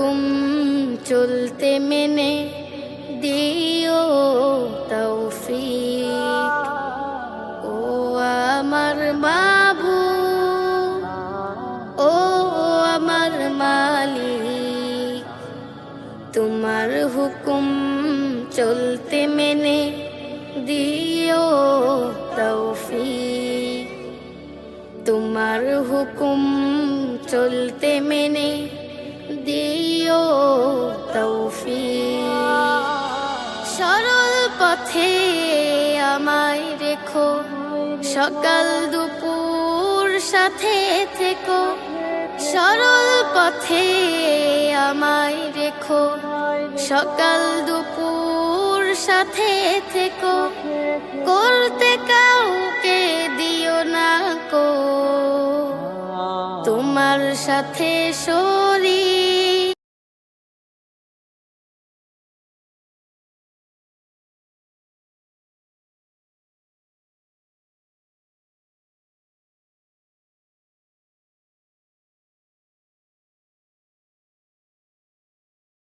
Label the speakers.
Speaker 1: হুকুম চলতে মেনে দিও তৌফিক। ও আমার মাবুদ, ও আমার মালিক, তোমার হুকুম চলতে মেনে দিও তৌফিক। তোমার হুকুম চলতে মেনে দিও তৌফিক। সরল পথে আমায় রেখো, সকাল দুপুর সাথে থেকো। সরল পথে আমায় রেখো, সকাল দুপুর সাথে থেকো। করতে কাউকে দিও না কো, তোমার সাথে শরীক।